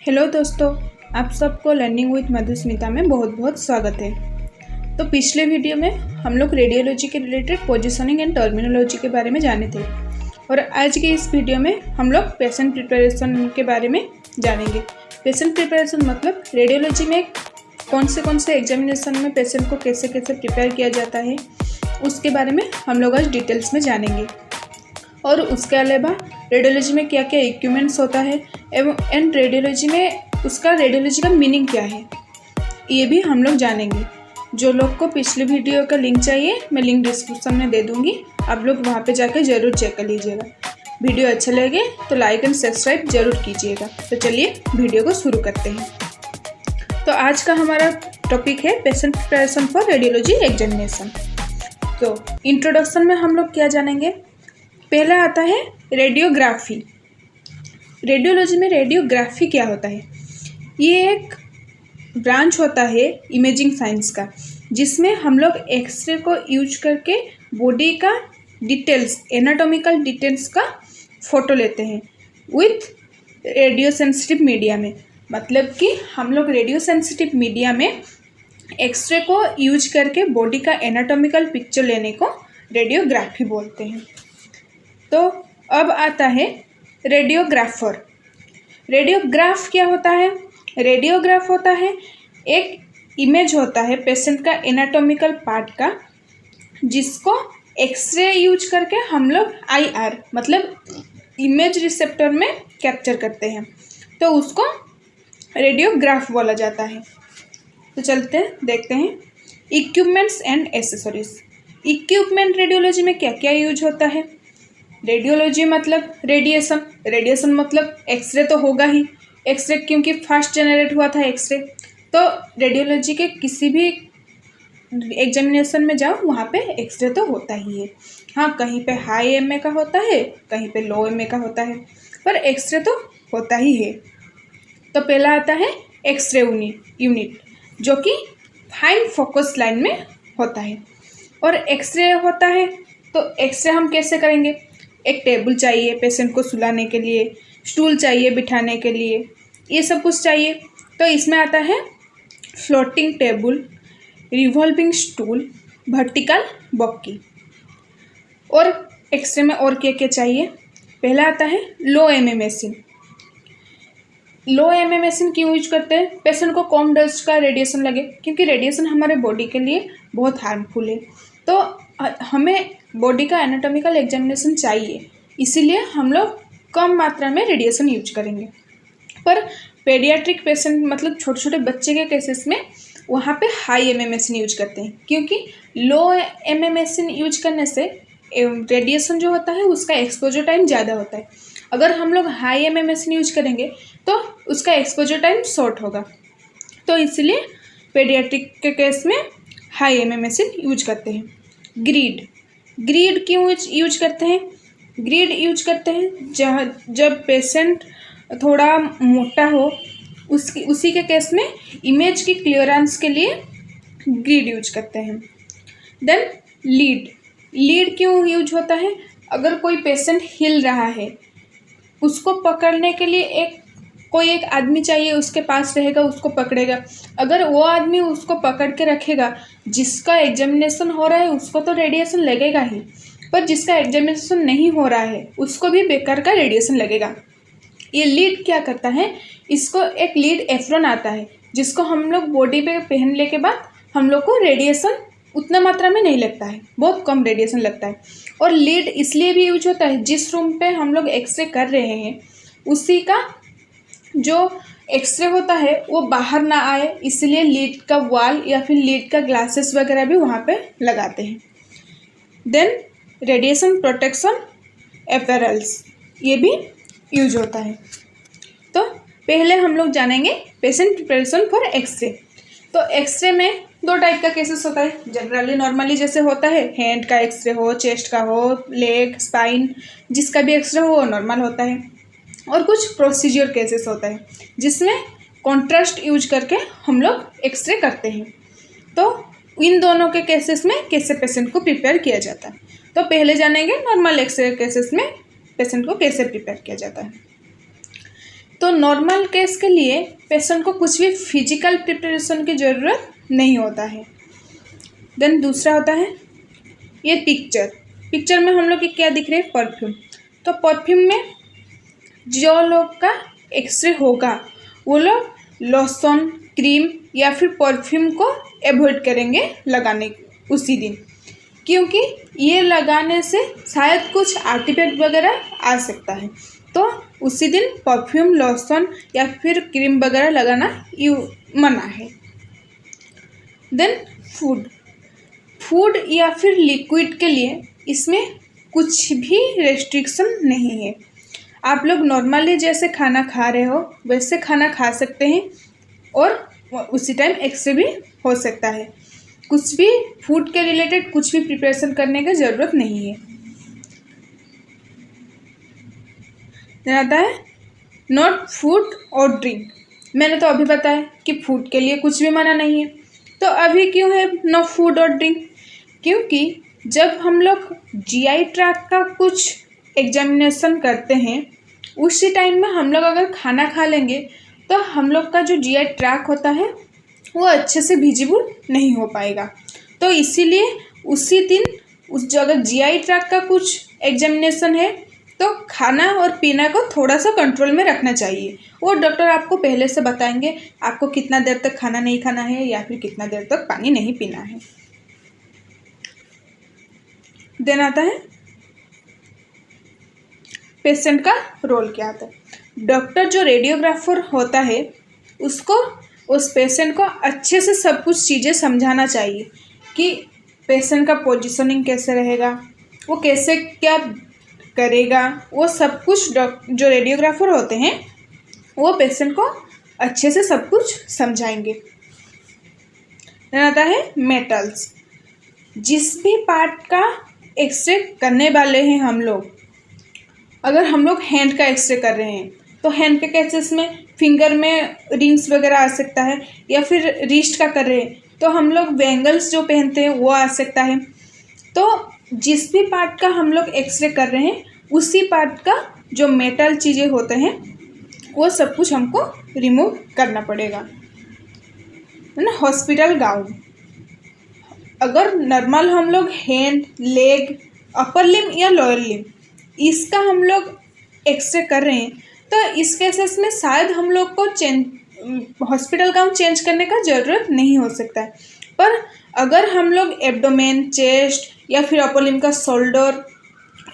Hello दोस्तों, आप सबको लर्निंग विथ मधुस्मिता में बहुत बहुत स्वागत है। तो पिछले वीडियो में हम लोग रेडियोलॉजी के रिलेटेड पोजीशनिंग एंड टर्मिनोलॉजी के बारे में जाने थे और आज के इस वीडियो में हम लोग पेशेंट प्रिपरेशन के बारे में जानेंगे। पेशेंट प्रिपरेशन मतलब रेडियोलॉजी में कौन से एग्जामिनेशन में पेशेंट को कैसे कैसे प्रिपेयर किया जाता है उसके बारे में हम लोग आज डिटेल्स में जानेंगे। और उसके अलावा रेडियोलॉजी में क्या क्या इक्विपमेंट्स होता है एंड रेडियोलॉजी का मीनिंग क्या है ये भी हम लोग जानेंगे। जो लोग को पिछले वीडियो का लिंक चाहिए मैं लिंक डिस्क्रिप्शन में दे दूँगी, आप लोग वहाँ पे जाकर ज़रूर चेक कर लीजिएगा। वीडियो अच्छा लगे तो लाइक एंड सब्सक्राइब ज़रूर कीजिएगा। तो चलिए वीडियो को शुरू करते हैं। तो आज का हमारा टॉपिक है patient preparation for radiology examination. तो इंट्रोडक्शन में हम लोग क्या जानेंगे। पहला आता है रेडियोग्राफी। रेडियोलॉजी में रेडियोग्राफी क्या होता है? ये एक ब्रांच होता है इमेजिंग साइंस का, जिसमें हम लोग एक्सरे को यूज करके बॉडी का डिटेल्स, एनाटॉमिकल डिटेल्स का फोटो लेते हैं विथ रेडियो सेंसिटिव मीडिया में। मतलब कि हम लोग रेडियो सेंसिटिव मीडिया में एक्सरे को यूज करके बॉडी का एनाटॉमिकल पिक्चर लेने को रेडियोग्राफी बोलते हैं। तो अब आता है रेडियोग्राफर। रेडियोग्राफ क्या होता है? रेडियोग्राफ होता है एक इमेज होता है पेशेंट का एनाटॉमिकल पार्ट का, जिसको एक्सरे यूज करके हम लोग आईआर मतलब इमेज रिसेप्टर में कैप्चर करते हैं, तो उसको रेडियोग्राफ बोला जाता है। तो चलते हैं देखते हैं equipments and accessories. Equipment radiology में क्या क्या यूज होता है? रेडियोलॉजी मतलब रेडिएशन, रेडिएशन मतलब एक्सरे तो होगा ही। एक्सरे क्योंकि फास्ट जनरेट हुआ था एक्सरे, तो रेडियोलॉजी के किसी भी एग्जामिनेशन में जाओ वहाँ पे एक्सरे तो होता ही है। हाँ, कहीं पे हाई एमए का होता है, कहीं पे लो एमए का होता है, पर एक्सरे तो होता ही है। तो पहला आता है एक्सरे यूनिट, जो कि फाइन फोकस लाइन में होता है। और एक्सरे होता है तो एक्सरे हम कैसे करेंगे? एक टेबल चाहिए पेशेंट को सुलाने के लिए, स्टूल चाहिए बिठाने के लिए, ये सब कुछ चाहिए। तो इसमें आता है floating table, revolving stool, vertical बॉकी। और एक्सरे में और क्या क्या चाहिए? पहला आता है लो एमए मशीन। लो एमए मशीन क्यों यूज करते हैं? पेशेंट को कम डोज का रेडिएशन लगे, क्योंकि रेडिएशन हमारे बॉडी के लिए बहुत हार्मफुल है। तो हमें बॉडी का एनाटॉमिकल एग्जामिनेशन चाहिए, इसीलिए हम लोग कम मात्रा में रेडिएशन यूज करेंगे। पर पेडियाट्रिक पेशेंट मतलब छोटे छोटे बच्चे के केसेस में वहाँ पे हाई एमए मशीन यूज करते हैं, क्योंकि लो एमए मशीन यूज करने से रेडिएशन जो होता है उसका एक्सपोजर टाइम ज़्यादा होता है। अगर हम लोग हाई एमए मशीन यूज करेंगे तो उसका एक्सपोजर टाइम शॉर्ट होगा। तो इसलिए पेडियाट्रिक के केस में हाई एमए मशीन यूज करते हैं। ग्रीड क्यों यूज करते हैं? ग्रीड यूज करते हैं जब पेशेंट थोड़ा मोटा हो, उसी के केस में इमेज की क्लियरेंस के लिए ग्रीड यूज करते हैं। देन लीड क्यों यूज होता है? अगर कोई पेशेंट हिल रहा है, उसको पकड़ने के लिए कोई एक आदमी चाहिए, उसके पास रहेगा, उसको पकड़ेगा। अगर वो आदमी उसको पकड़ के रखेगा, जिसका एग्जामिनेशन हो रहा है उसको तो रेडिएशन लगेगा ही, पर जिसका एग्जामिनेशन नहीं हो रहा है उसको भी बेकार का रेडिएशन लगेगा। ये लीड क्या करता है? इसको एक लीड एफ्रॉन आता है, जिसको हम लोग बॉडी पे पहनने के बाद हम लोग को रेडिएशन उतना मात्रा में नहीं लगता है, बहुत कम रेडिएशन लगता है। और लीड इसलिए भी यूज होता है, जिस रूम पे हम लोग एक्सरे कर रहे हैं उसी का जो एक्सरे होता है वो बाहर ना आए, इसलिए लीड का वॉल या फिर लीड का ग्लासेस वगैरह भी वहाँ पे लगाते हैं। देन रेडिएशन प्रोटेक्शन अपैरल्स, ये भी यूज होता है। तो पहले हम लोग जानेंगे पेशेंट प्रिपरेशन फॉर एक्सरे। तो एक्सरे में दो टाइप का केसेस होता है। जनरली नॉर्मली जैसे होता है हैंड का एक्सरे हो, चेस्ट का हो, लेग, स्पाइन, जिसका भी एक्सरे हो वो नॉर्मल होता है। और कुछ प्रोसीजर केसेस होता है जिसमें कॉन्ट्रास्ट यूज करके हम लोग एक्सरे करते हैं। तो इन दोनों के केसेस में कैसे पेशेंट को प्रिपेयर किया जाता है। तो पहले जानेंगे नॉर्मल एक्सरे केसेस में पेशेंट को कैसे प्रिपेयर किया जाता है। तो नॉर्मल केस के लिए पेशेंट को कुछ भी फिजिकल प्रिपरेशन की ज़रूरत नहीं होता है। देन दूसरा होता है ये पिक्चर में हम लोग के क्या दिख रहे हैं, परफ्यूम। तो परफ्यूम में जो लोग का एक्सरे होगा वो लोग लोशन, क्रीम या फिर परफ्यूम को अवॉइड करेंगे लगाने उसी दिन, क्योंकि ये लगाने से शायद कुछ आर्टिफैक्ट वगैरह आ सकता है। तो उसी दिन परफ्यूम, लोशन या फिर क्रीम वगैरह लगाना मना है। देन फूड या फिर लिक्विड के लिए इसमें कुछ भी रेस्ट्रिक्शन नहीं है। आप लोग नॉर्मली जैसे खाना खा रहे हो वैसे खाना खा सकते हैं और उसी टाइम एक्सरे भी हो सकता है। कुछ भी फूड के रिलेटेड कुछ भी प्रिपरेशन करने की ज़रूरत नहीं है। देन आता है नॉट फूड और ड्रिंक। मैंने तो अभी बताया कि फूड के लिए कुछ भी मना नहीं है, तो अभी क्यों है नो फूड और ड्रिंक? क्योंकि जब हम लोग जीआई ट्रैक्ट का कुछ एग्जामिनेशन करते हैं उसी टाइम में हम लोग अगर खाना खा लेंगे तो हम लोग का जो जीआई ट्रैक्ट होता है वो अच्छे से विजिबल नहीं हो पाएगा। तो इसीलिए उसी दिन उस जगह जीआई ट्रैक्ट का कुछ एग्जामिनेशन है तो खाना और पीना को थोड़ा सा कंट्रोल में रखना चाहिए। वो डॉक्टर आपको पहले से बताएंगे आपको कितना देर तक खाना नहीं खाना है या फिर कितना देर तक पानी नहीं पीना है। देन आता है पेशेंट का रोल क्या आता है। डॉक्टर जो रेडियोग्राफर होता है उसको उस पेशेंट को अच्छे से सब कुछ चीज़ें समझाना चाहिए कि पेशेंट का पोजीशनिंग कैसे रहेगा, वो कैसे क्या करेगा, वो सब कुछ जो रेडियोग्राफर होते हैं वो पेशेंट को अच्छे से सब कुछ समझाएंगे। फिर आता है मेटल्स। जिस भी पार्ट का एक्सरे करने वाले हैं हम लोग, अगर हम लोग हैंड का एक्सरे कर रहे हैं तो हैंड के केसेस में फिंगर में रिंग्स वगैरह आ सकता है, या फिर रिस्ट का कर रहे हैं तो हम लोग बैंगल्स जो पहनते हैं वो आ सकता है। तो जिस भी पार्ट का हम लोग एक्सरे कर रहे हैं उसी पार्ट का जो मेटल चीज़ें होते हैं वो सब कुछ हमको रिमूव करना पड़ेगा, है ना। हॉस्पिटल गाउन, अगर नॉर्मल हम लोग हैंड, लेग, अपर लिम या लोअर लिम इसका हम लोग एक्सरे कर रहे हैं तो इस केसेस में शायद हम लोग को हॉस्पिटल गाउन चेंज करने का ज़रूरत नहीं हो सकता है। पर अगर हम लोग एब्डोमेन, चेस्ट या फिर अपर लिम का शोल्डर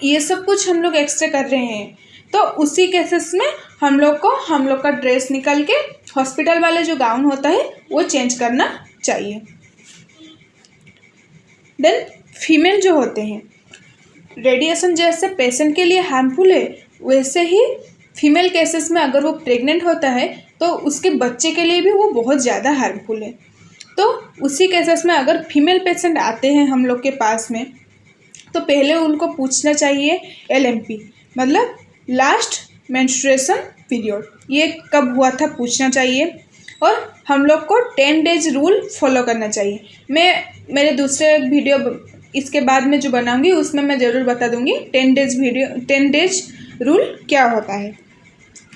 ये सब कुछ हम लोग एक्सरे कर रहे हैं तो उसी केसेस में हम लोग का ड्रेस निकाल के हॉस्पिटल वाले जो गाउन होता है वो चेंज करना चाहिए। देन फीमेल जो होते हैं, रेडिएशन जैसे पेशेंट के लिए हार्मफुल है वैसे ही फीमेल केसेस में अगर वो प्रेग्नेंट होता है तो उसके बच्चे के लिए भी वो बहुत ज़्यादा हार्मफुल है। तो उसी केसेस में अगर फीमेल पेशेंट आते हैं हम लोग के पास में तो पहले उनको पूछना चाहिए LMP, मतलब लास्ट मेंस्ट्रुएशन पीरियड, ये कब हुआ था पूछना चाहिए। और हम लोग को 10 डेज रूल फॉलो करना चाहिए। मैं मेरे दूसरे वीडियो इसके बाद में जो बनाऊंगी उसमें मैं ज़रूर बता दूंगी 10 डेज रूल क्या होता है।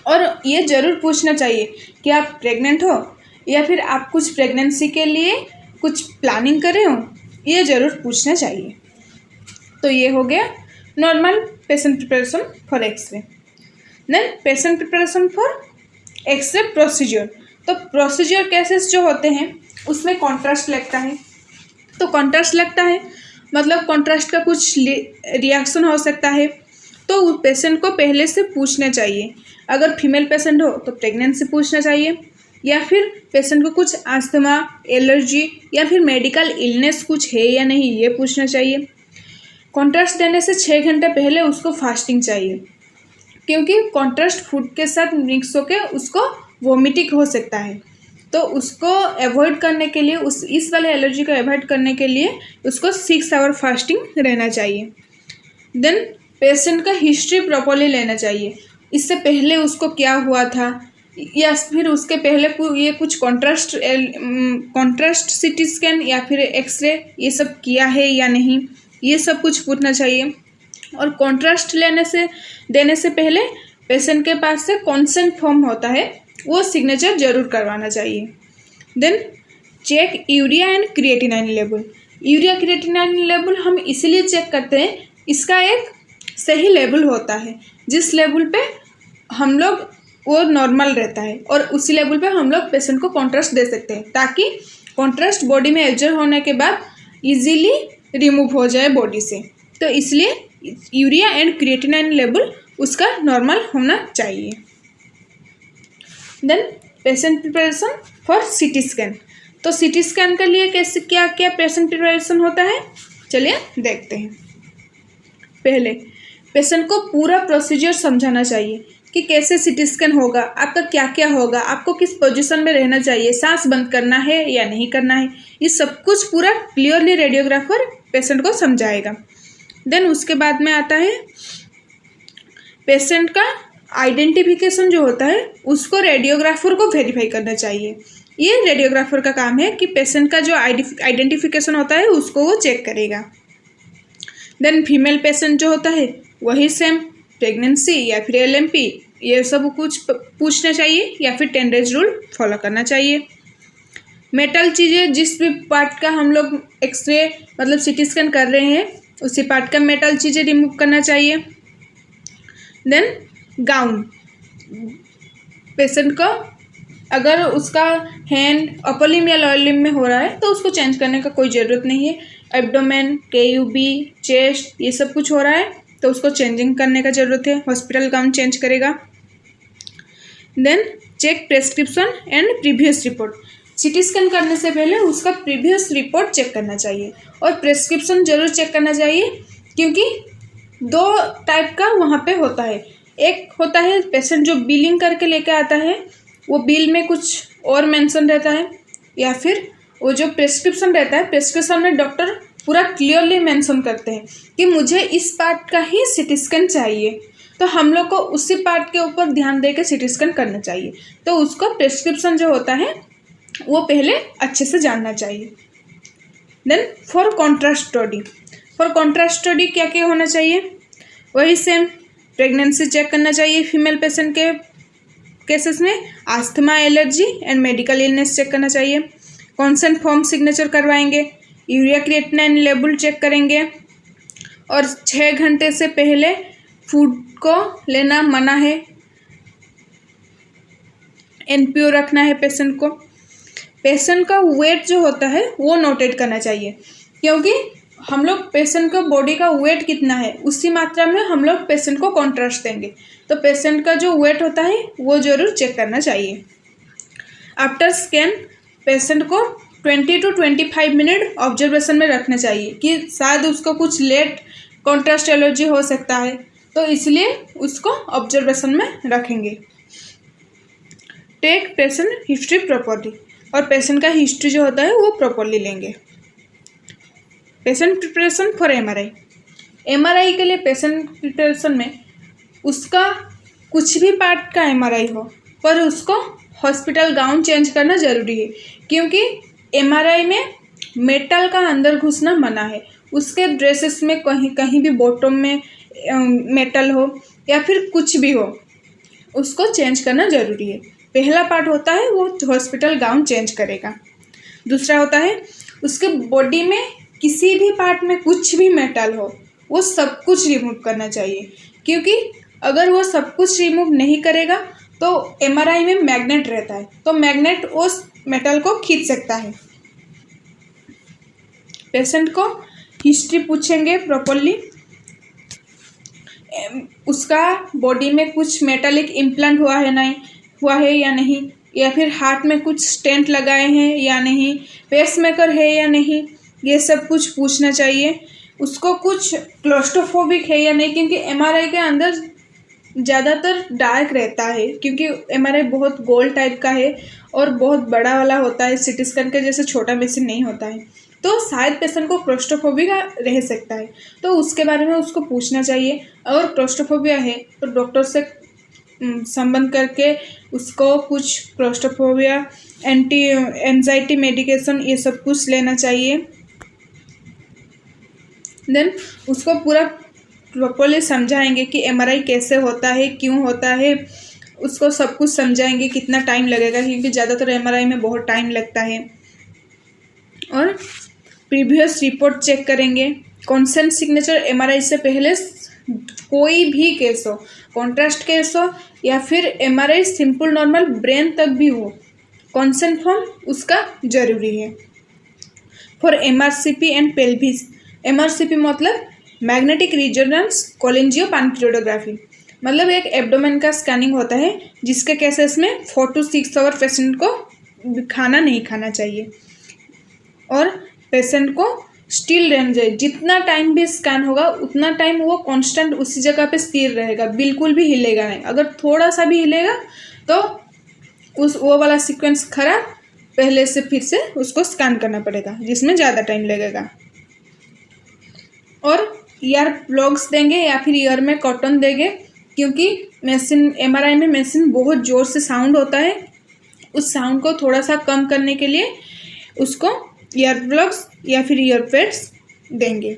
और ये ज़रूर पूछना चाहिए कि आप प्रेग्नेंट हो या फिर आप कुछ प्रेगनेंसी के लिए कुछ प्लानिंग कर रहे हो, ये ज़रूर पूछना चाहिए। तो ये हो गया normal patient preparation for x-ray. Then patient preparation for x-ray procedure. तो प्रोसीजर केसेस जो होते हैं उसमें कॉन्ट्रास्ट लगता है। तो कॉन्ट्रास्ट लगता है मतलब कॉन्ट्रास्ट का कुछ रिएक्शन हो सकता है, तो पेशेंट को पहले से पूछना चाहिए। अगर फीमेल पेशेंट हो तो प्रेगनेंसी पूछना चाहिए, या फिर पेशेंट को कुछ अस्थमा, एलर्जी या फिर मेडिकल इलनेस कुछ है या नहीं ये पूछना चाहिए। कॉन्ट्रास्ट देने से 6 घंटे पहले उसको फास्टिंग चाहिए, क्योंकि कॉन्ट्रास्ट फूड के साथ मिक्स होकर उसको वोमिटिंग हो सकता है। तो उसको अवॉइड करने के लिए इस वाले एलर्जी को अवॉइड करने के लिए उसको 6 आवर फास्टिंग रहना चाहिए। देन पेशेंट का हिस्ट्री प्रॉपर्ली लेना चाहिए, इससे पहले उसको क्या हुआ था या फिर उसके पहले ये कुछ कॉन्ट्रास्ट CT स्कैन या फिर एक्सरे ये सब किया है या नहीं, ये सब कुछ पूछना चाहिए। और कॉन्ट्रास्ट देने से पहले पेशेंट के पास से कॉन्सेंट फॉर्म होता है वो सिग्नेचर जरूर करवाना चाहिए। Then check urea and creatinine level. Urea creatinine level हम इसीलिए चेक करते हैं, इसका एक सही लेवल होता है जिस लेवल पे हम लोग वो नॉर्मल रहता है और उसी लेवल पे हम लोग पेशेंट को कॉन्ट्रास्ट दे सकते हैं ताकि कॉन्ट्रास्ट बॉडी में एब्जॉर्ब होने के बाद इजीली रिमूव हो जाए बॉडी से। तो इसलिए यूरिया एंड क्रिएटिनाइन लेवल उसका नॉर्मल होना चाहिए। Then patient preparation for CT scan. तो सीटी स्कैन के लिए कैसे क्या क्या पेशेंट प्रिपरेशन होता है, चलिए देखते हैं। पहले पेशेंट को पूरा प्रोसीजर समझाना चाहिए कि कैसे सीटी स्कैन होगा, आपका क्या क्या होगा, आपको किस पोजीशन में रहना चाहिए, सांस बंद करना है या नहीं करना है, ये सब कुछ पूरा क्लियरली रेडियोग्राफर पेशेंट को समझाएगा। देन उसके बाद में आता है पेशेंट का आइडेंटिफिकेशन जो होता है उसको रेडियोग्राफर को वेरीफाई करना चाहिए। ये रेडियोग्राफर का काम है कि पेशेंट का जो आइडेंटिफिकेशन होता है उसको वो चेक करेगा। देन फीमेल पेशेंट जो होता है वही सेम प्रेगनेंसी या फिर LMP ये सब कुछ पूछना चाहिए या फिर 10 डेज रूल फॉलो करना चाहिए। मेटल चीज़ें जिस भी पार्ट का हम लोग एक्सरे मतलब CT स्कैन कर रहे हैं उसी पार्ट का मेटल चीज़ें रिमूव करना चाहिए। देन गाउन, पेशेंट को अगर उसका हैंड अपर लिम्ब या लोअर लिम्ब में हो रहा है तो उसको चेंज करने का कोई ज़रूरत नहीं है। एब्डोमेन, KUB, चेस्ट ये सब कुछ हो रहा है तो उसको चेंजिंग करने का ज़रूरत है, हॉस्पिटल गाउन चेंज करेगा। Then check prescription and previous report. CT scan करने से पहले उसका प्रीवियस रिपोर्ट चेक करना चाहिए और प्रेस्क्रिप्शन जरूर चेक करना चाहिए क्योंकि 2 टाइप का वहाँ पे होता है। एक होता है पेशेंट जो बिलिंग करके लेके आता है वो बिल में कुछ और मेंशन रहता है, या फिर वो जो प्रेस्क्रिप्शन रहता है प्रेस्क्रिप्शन में डॉक्टर पूरा क्लियरली मेंशन करते हैं कि मुझे इस पार्ट का ही CT स्कैन चाहिए, तो हम लोग को उसी पार्ट के ऊपर ध्यान दे के CT स्कैन करना चाहिए। तो उसको प्रेस्क्रिप्शन जो होता है वो पहले अच्छे से जानना चाहिए। Then for contrast study, for contrast study क्या क्या होना चाहिए, वही सेम प्रेगनेंसी चेक करना चाहिए फीमेल पेशेंट के केसेस में, asthma, allergy and medical illness check करना चाहिए, कॉन्सेंट फॉर्म सिग्नेचर करवाएंगे, यूरिया क्रिएटिनाइन लेवल चेक करेंगे और 6 घंटे से पहले फूड को लेना मना है, NPO रखना है पेशेंट को। पेशेंट का वेट जो होता है वो नोटेट करना चाहिए क्योंकि हम लोग पेशेंट का बॉडी का वेट कितना है उसी मात्रा में हम लोग पेशेंट को कॉन्ट्रास्ट देंगे, तो पेशेंट का जो वेट होता है वो जरूर चेक करना चाहिए। आफ्टर स्कैन पेशेंट को 20 to 25 मिनट ऑब्जर्वेशन में रखना चाहिए कि शायद उसको कुछ लेट कॉन्ट्रास्ट एलर्जी हो सकता है, तो इसलिए उसको ऑब्जर्वेशन में रखेंगे। टेक पेशेंट हिस्ट्री प्रॉपर्ली, और पेशेंट का हिस्ट्री जो होता है वो प्रॉपर्ली लेंगे। पेशेंट प्रिपरेशन फॉर MRI के लिए पेशेंट प्रिपरेशन में उसका कुछ भी पार्ट का MRI हो पर उसको हॉस्पिटल गाउन चेंज करना ज़रूरी है क्योंकि MRI में मेटल का अंदर घुसना मना है। उसके ड्रेसेस में कहीं कहीं भी बॉटम में मेटल हो या फिर कुछ भी हो उसको चेंज करना ज़रूरी है। पहला पार्ट होता है वो हॉस्पिटल गाउन चेंज करेगा। दूसरा होता है उसके बॉडी में किसी भी पार्ट में कुछ भी मेटल हो वो सब कुछ रिमूव करना चाहिए क्योंकि अगर वो सब कुछ रिमूव नहीं करेगा तो MRI में मैग्नेट रहता है, तो मैग्नेट उस मेटल को खींच सकता है। पेशेंट को हिस्ट्री पूछेंगे प्रॉपर्ली, उसका बॉडी में कुछ मेटालिक इम्प्लांट हुआ है या नहीं, या फिर हार्ट में कुछ स्टेंट लगाए हैं या नहीं, पेसमेकर है या नहीं, ये सब कुछ पूछना चाहिए। उसको कुछ क्लोस्ट्रोफोबिक है या नहीं, क्योंकि MRI के अंदर ज़्यादातर डार्क रहता है क्योंकि MRI बहुत गोल टाइप का है और बहुत बड़ा वाला होता है, CT स्कैन के जैसे छोटा मशीन नहीं होता है, तो शायद पेशेंट को क्लोस्ट्रोफोबिया रह सकता है, तो उसके बारे में उसको पूछना चाहिए। अगर क्लोस्ट्रोफोबिया है तो डॉक्टर से संबंध करके उसको कुछ क्लोस्ट्रोफोबिया एंटी एंजाइटी मेडिकेशन ये सब कुछ लेना चाहिए। देन उसको पूरा प्रॉपर्ली समझाएंगे कि एमआरआई कैसे होता है, क्यों होता है, उसको सब कुछ समझाएंगे, कितना टाइम लगेगा, क्योंकि ज़्यादातर एमआरआई में बहुत टाइम लगता है। और प्रीवियस रिपोर्ट चेक करेंगे। कॉन्सेंट सिग्नेचर एमआरआई से पहले कोई भी केस हो, कॉन्ट्रास्ट केस हो या फिर एमआरआई सिंपल नॉर्मल ब्रेन तक भी हो, कॉन्सेंट फॉर्म उसका जरूरी है। For MRCP and pelvis, MRCP मतलब मैग्नेटिक रिजोनेंस कोलिंजियो पैनक्रियोटोग्राफी, मतलब एक एब्डोमेन का स्कैनिंग होता है जिसके केसेस में 4 to 6 आवर पेशेंट को खाना नहीं खाना चाहिए और पेशेंट को स्टिल रहना चाहिए। जितना टाइम भी स्कैन होगा उतना टाइम वो कांस्टेंट उसी जगह पे स्थिर रहेगा, बिल्कुल भी हिलेगा नहीं। अगर थोड़ा सा भी हिलेगा तो वो वाला सीक्वेंस खराब, पहले से फिर से उसको स्कैन करना पड़ेगा जिसमें ज़्यादा टाइम लगेगा। और ईयर प्लग्स देंगे या फिर ईयर में कॉटन देंगे, क्योंकि मशीन एमआरआई में मशीन बहुत ज़ोर से साउंड होता है, उस साउंड को थोड़ा सा कम करने के लिए उसको ईयर प्लग्स या फिर ईयर पैड्स देंगे।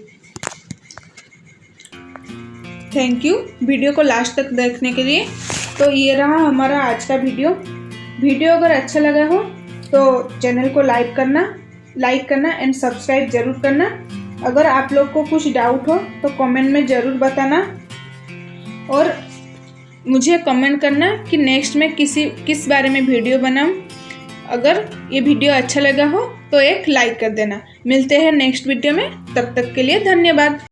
थैंक यू वीडियो को लास्ट तक देखने के लिए। तो ये रहा हमारा आज का वीडियो अगर अच्छा लगा हो तो चैनल को लाइक करना एंड सब्सक्राइब ज़रूर करना। अगर आप लोग को कुछ डाउट हो तो कमेंट में ज़रूर बताना और मुझे कमेंट करना कि नेक्स्ट में किस बारे में वीडियो बनाऊं। अगर ये वीडियो अच्छा लगा हो तो एक लाइक कर देना। मिलते हैं नेक्स्ट वीडियो में, तब तक के लिए धन्यवाद।